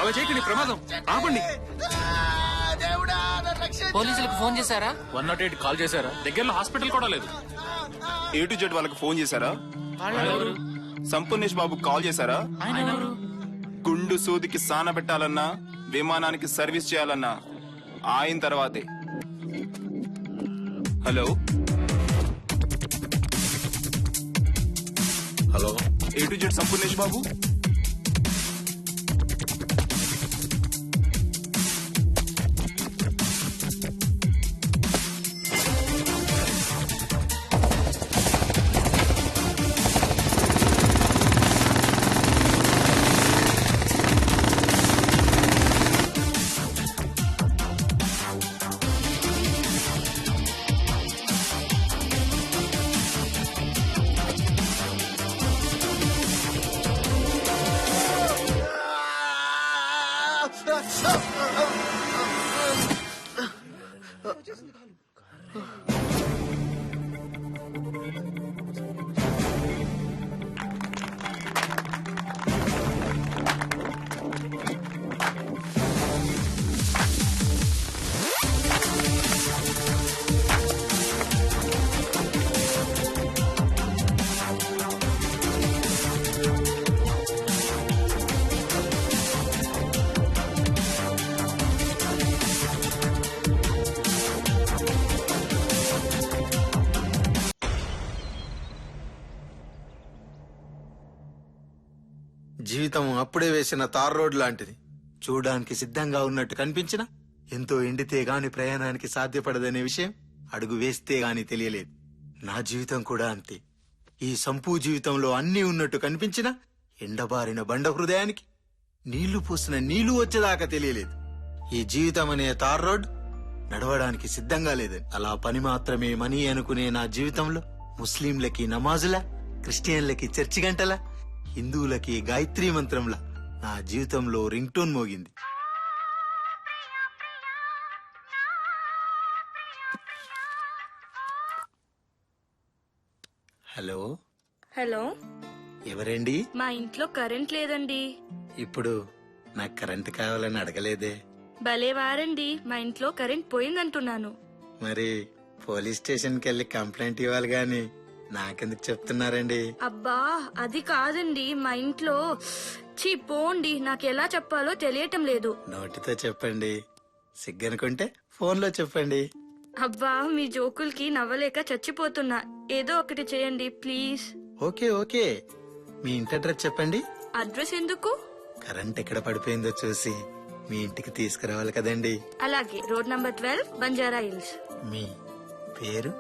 అలా చేయకండి, ప్రమాదం. ఆపండి. పోలీసులకు ఫోన్ చేశారా? 108 కాల్ చేశారా? దగ్గరలో హాస్పిటల్ కూడా లేదు. A to Z వాళ్ళకి ఫోన్ చేశారా? సంపూర్ణేష్ బాబు కాల్ చేశారా? గుండు సూదికి సాన పెట్టాలన్నా, విమానానికి సర్వీస్ చేయాలన్నా ఆయన తర్వాతే. Hello hello, A to Z Sampoornesh Babu. జీవితం అప్పుడే వేసిన తార్ రోడ్ లాంటిది. చూడడానికి సిద్ధంగా ఉన్నట్టు కనిపించినా ఎంతో ఎండితే గాని ప్రయాణానికి సాధ్యపడదనే విషయం అడుగు వేస్తే గాని తెలియలేదు. నా జీవితం కూడా అంతే. ఈ సంపూ జీవితంలో అన్నీ ఉన్నట్టు కనిపించినా ఎండబారిన బండ హృదయానికి నీళ్లు పోసిన నీళ్లు వచ్చేదాకా తెలియలేదు. ఈ జీవితం అనే తార్ రోడ్ నడవడానికి సిద్ధంగా లేదని. అలా పని మాత్రమే మనీ అనుకునే నా జీవితంలో ముస్లింలకి నమాజులా, క్రిస్టియన్లకి చర్చి గంటలా, హిందువులకి గాయత్రీ మంత్రంలా నా జీవితంలో రింగ్ టోన్ మోగింది. హలో హలో, ఎవరండి? మా ఇంట్లో కరెంట్ లేదండి. ఇప్పుడు నాకు కరెంట్ కావాలని అడగలేదే. భలే వారండి, మా ఇంట్లో కరెంట్ పోయిందంటున్నాను. మరి పోలీస్ స్టేషన్కి వెళ్ళి కంప్లైంట్ ఇవ్వాలి గాని నాకెందుకు చెప్తున్నారండి? అబ్బా అది కాదండి, మా ఇంట్లో పోండి, నాకు ఎలా చెప్పాలో తెలియటం లేదు. నోటితో చెప్పండి, సిగ్గనుకుంటే ఫోన్లో చెప్పండి. అబ్బా మీ జోకులకి నవ్వలేక చచ్చిపోతున్నా. ఏదో ఒకటి చేయండి ప్లీజ్. ఓకే ఓకే, మీ ఇంటి అడ్రస్ చెప్పండి. అడ్రస్ ఎందుకు? కరెంట్ ఎక్కడ పడిపోయిందో చూసి మీ ఇంటికి తీసుకురావాలి కదండి. అలాగే, రోడ్ నంబర్ 12, బంజారా హిల్స్. మీ పేరు?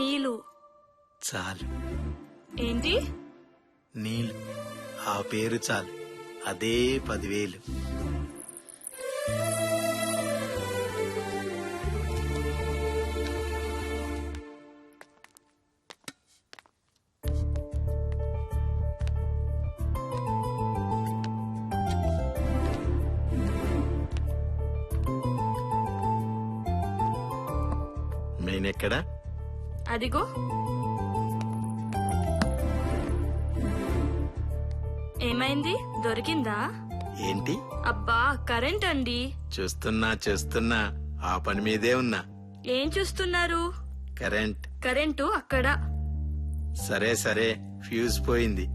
నీలు. చాలు. ఏంటి? నీలు. ఆ పేరు చాలు, అదే 10,000. నేనెక్కడా? అదిగో. ఏమైంది, దొరికిందా? ఏంటి? అబ్బా కరెంట్ అండి. చూస్తున్నా ఆ పని మీదే ఉన్నా. ఏం చూస్తున్నారు? కరెంట్. కరెంటు అక్కడ. సరే ఫ్యూజ్ పోయింది.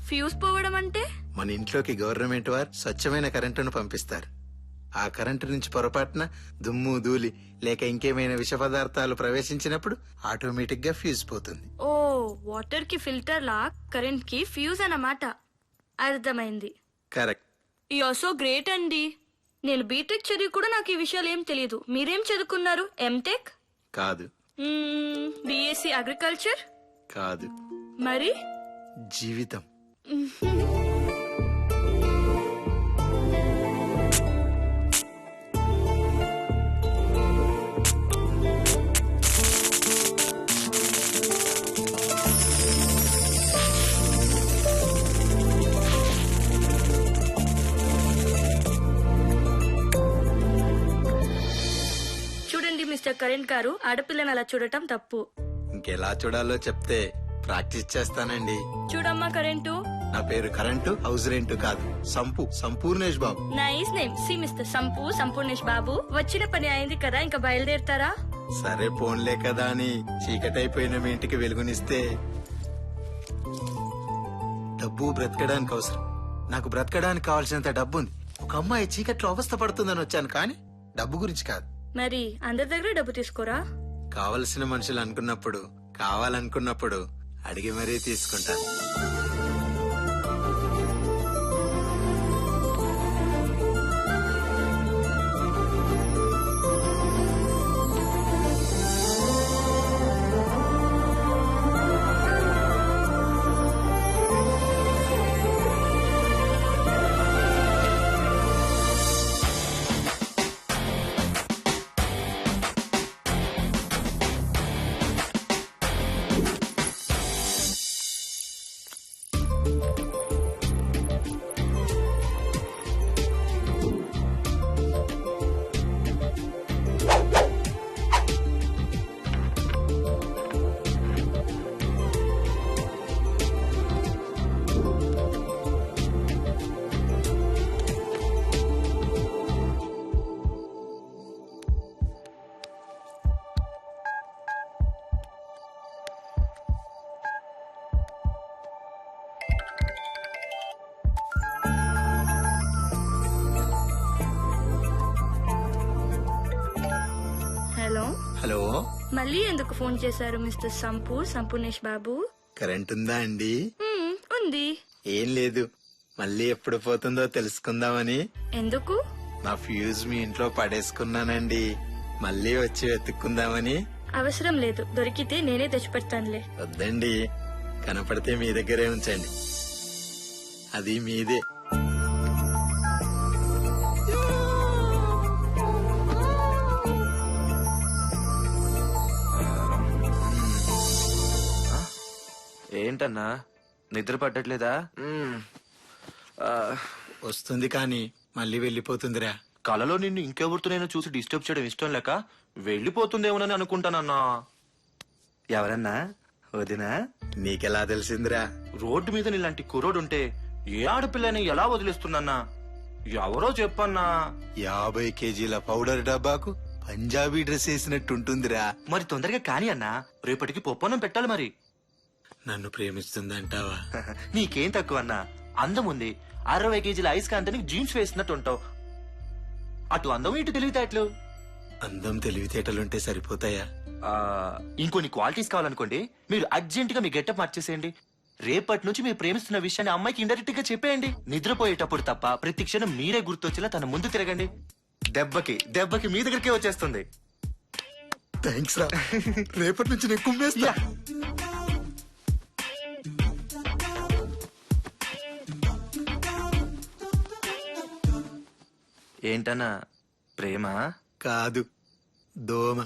ఫ్యూజ్ పోవడం అంటే? మన ఇంట్లోకి గవర్నమెంట్ వారు స్వచ్ఛమైన కరెంటును పంపిస్తారు. ఆ కరెంటు నుంచి పొరపాటున దుమ్ము ధూళి లేక ఇంకేమైనా విష పదార్థాలు ప్రవేశించినప్పుడు ఆటోమేటిక్ గా ఫ్యూజ్ పోతుంది. ఓ, వాటర్ కి ఫిల్టర్ లా కరెంట్ కి ఫ్యూజ్ అన్నమాట. అర్థమైంది. Correct. You are so great అండి. నేను బీటెక్ చదివి కూడా నాకు ఈ విషయాలు ఏం తెలియదు. మీరేం చదువుకున్నారు? ఎంటెక్? కాదు. BSc agriculture? కాదు. మరి? జీవితం. మిస్టర్ కరెంట్ గారు, ఆడపిల్లని అలా చూడటం తప్పు. ఇంకెలా చూడాలో చెప్తే ప్రాక్టీస్ చేస్తానండి. చూడమ్మా కరెంటు, నా పేరు కరెంటు హౌస్ రెంట్ కాదు, Sampoornesh Babu. Nice name. See mister Sampoornesh Babu, వచ్చిన పని అయింది కదా, ఇంకా బయలుదేరుతారా? సరే పోన్లే కదా అని చీకటైపోయిన మీ ఇంటికి వెలుగునిస్తే. డబ్బు బ్రతకడానికి అవసరం. నాకు బ్రతకడానికి కావాల్సినంత డబ్బు ఉంది. ఒక అమ్మాయి చీకట్లో అవస్థ పడుతుందని వచ్చాను, కానీ డబ్బు గురించి కాదు. మరి అందరి దగ్గర డబ్బు తీసుకోరా? కావలసిన మనుషులు అనుకున్నప్పుడు, కావాలనుకున్నప్పుడు అడిగి మరీ తీసుకుంటాను. హలో, మళ్ళీ ఎందుకు ఫోన్ చేశారు మిస్టర్ సంపూర్ణేష్ బాబు? కరెంట్ ఉందా అండి? ఉంది. ఏం లేదు, మళ్ళీ ఎప్పుడు పోతుందో తెలుసుకుందామని. ఎందుకు? నా ఫ్యూజ్ మీ ఇంట్లో పడేసుకున్నానండి, మళ్ళీ వచ్చి వెతుక్కుందామని. అవసరం లేదు, దొరికితే నేనే తెచ్చిపెడతానులే. వద్దండి, కనపడితే మీ దగ్గరే ఉంచండి, అది మీదే. ఏంటన్నా నిద్ర పట్టట్లేదా? వస్తుంది కానీ మళ్ళీ వెళ్ళిపోతుందిరా. కలలో నిన్ను ఇంకెవరితో నేను చూసి డిస్టర్బ్ చేయడం ఇష్టం లేక వెళ్ళిపోతుందేమోనని అనుకుంటానన్నా. ఎవరన్నా? వదినా? నీకెలా తెలిసిందిరా? రోడ్డు మీద నీలాంటి కుర్రోడుంటే ఏ ఆడపిల్లని ఎలా వదిలేస్తున్నా? ఎవరో చెప్పన్నా. 50 కేజీల పౌడర్ డబ్బాకు పంజాబీ డ్రెస్ వేసినట్టుంటుందిరా. మరి తొందరగా కాని అన్నా, రేపటికి పొప్పనం పెట్టాలి. మరి నన్ను ప్రేమిస్తుందంటావా? నీకేం తక్కువ అన్నా, అందం ఉంది. 60 కేజీల ఐస్ కాంతని జీన్స్ వేసినట్టు ఉంటావు. అటు అందం ఇటు తెలివితేటలు. అందం తెలివితేటలుంటే సరిపోతాయా? ఇంకొన్ని క్వాలిటీస్ కావాలనుకోండి, మీరు అర్జెంట్ గా మీ గెటప్ మార్చేసేయండి. రేపటి నుంచి మీరు ప్రేమిస్తున్న విషయాన్ని అమ్మాయికి ఇండైరెక్ట్ గా చెప్పేయండి. నిద్రపోయేటప్పుడు తప్ప ప్రతి క్షణం మీరే గుర్తొచ్చేలా తన ముందు తిరగండి. దెబ్బకి మీ దగ్గరికే వచ్చేస్తుంది. థ్యాంక్స్ రా, రేపటి నుంచి నేను కుమ్మేస్తా. ఏంటన్నా, ప్రేమ కాదు, దోమ.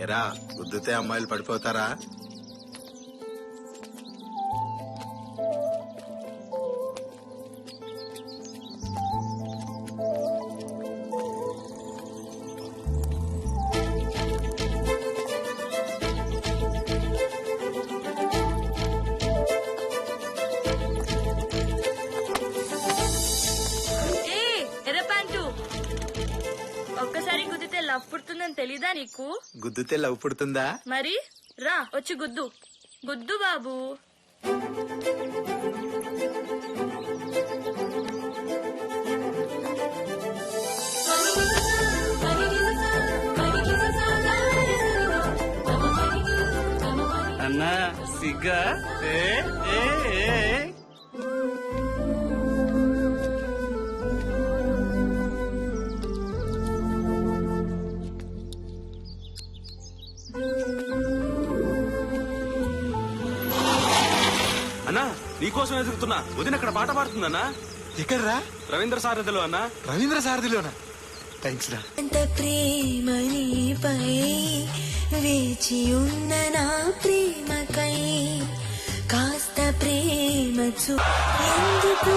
ఎరా, గుద్దుతే అమ్మాయిలు పడిపోతారా? ఒక్కసారి గుద్దితే లవ్ పుడుతుందని తెలీదా నీకు? గుద్దుతే లవ్ పుడుతుందా? మరి రా, వచ్చి గుద్దు. గుద్దు బాబు. అన్నా సిగ్గా ఏ ఏ ఏ అన్నా నీకోసం ఎదుగుతున్నా వదిన అక్కడ పాట పాడుతుందన్నా. ఎక్కడ్రా? రవీంద్ర సారథిలో అన్నా. రవీంద్ర సారథిలోనా? థ్యాంక్స్ రా. అంత ప్రేమ నీపై వేచి ఉన్న నా ప్రేమకై కాస్త ప్రేమ ఎందుకు